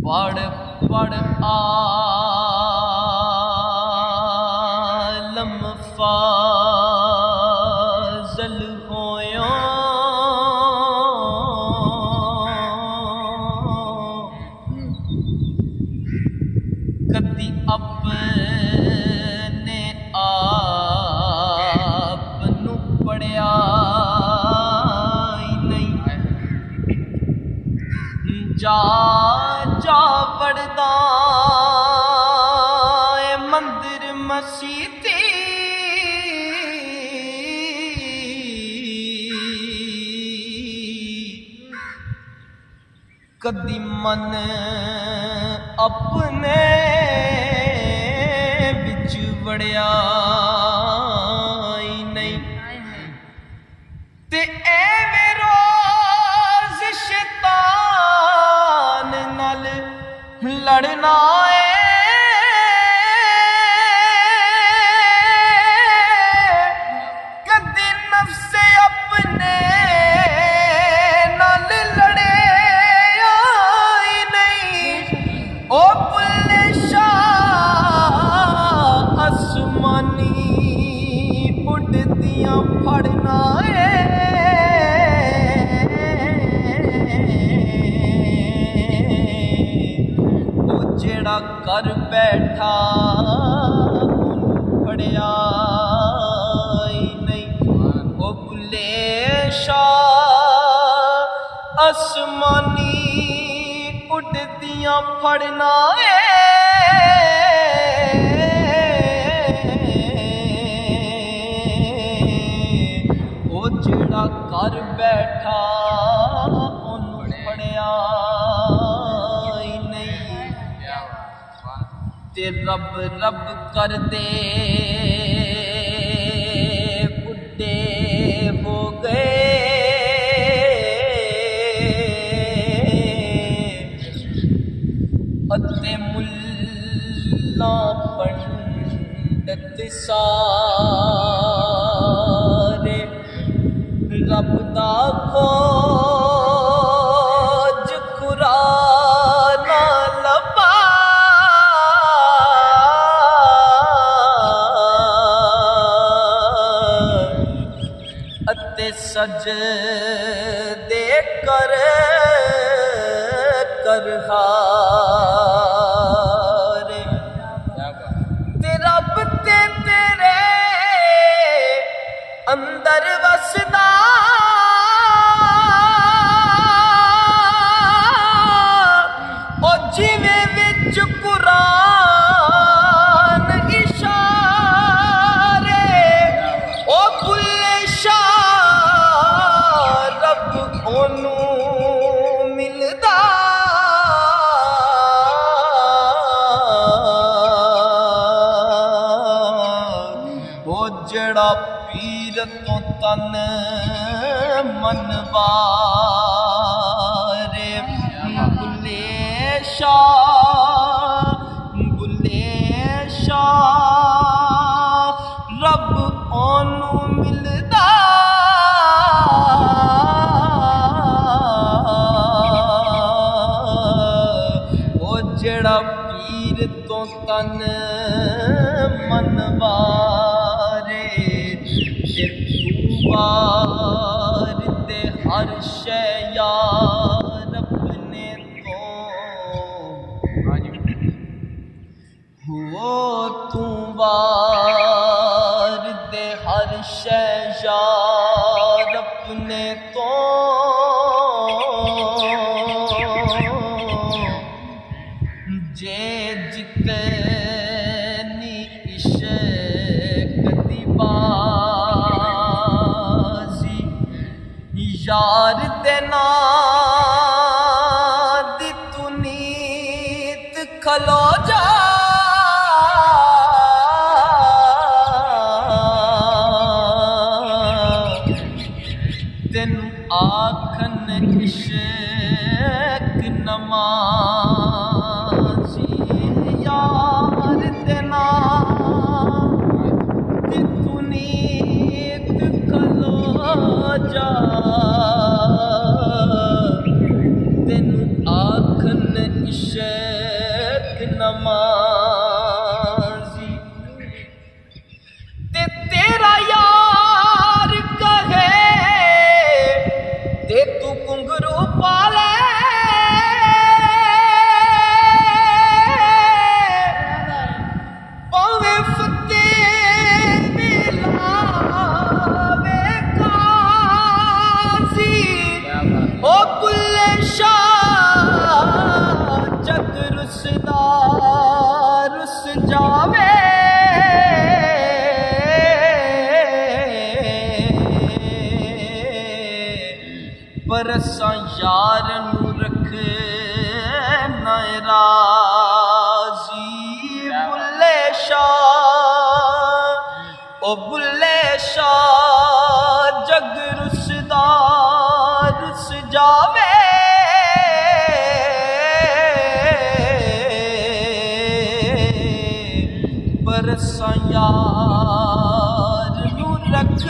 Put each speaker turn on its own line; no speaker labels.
पढ़ पढ़ आलम फाज़ल होयो कदी अपने आप नू पढ़िया जा जा पढ़दा मंदिर मसीती कदी मन अपने बिच वड़िया नहीं ते एवें रोज़ शैतान नाल लड़ना है कदी नफ्से अपने नाल लड़े नहीं ओ बुल्ले शाह आसमानी उड़दियां फड़ना है जेड़ा कर बैठा पढ़िया नहीं ओ बुल्ले शाह आसमानी उड़दियां फड़ना है ओ जेड़ा कर बैठा पढ़िया रब रब कर दे बुड्ढे हो गए अते मुल्ला पंडित सारे रब दा खोज कुरान लबा सजदे कर हारे ते रब ते तेरे अंदर वसदा ओ जिवें विच कुरान इशारे ओ बुल्ले शाह ओनू मिलदा ओ जड़ा पीर तो तन मनवारे बुल्ले शाह रब ओनू मिलदा जेड़ा पीर तो तन मनवारे ते तू वार ते हर शै यार अपने तो हो तू वार दे हर शै यार अपने तो जे जितनी इश्क दी बाजी यार दे नां दी तू नीत खलो जा तेनू आखन इश्क नमाज़ी यार दे नां दी तू नीत खलो जा तेनू आखन इश्क नमाजी ते तेरा यार कहे ते तू घुंघरू पाले पावे फतेह मिलावे काजी ओ बुल्ले शाह जग रुसदा रुस जावे पर असां यार नू रख नाराजी बुल्ले शाह ओ बुल्ले शाह जग रुसदा रुस जावे पर असां यार नू रख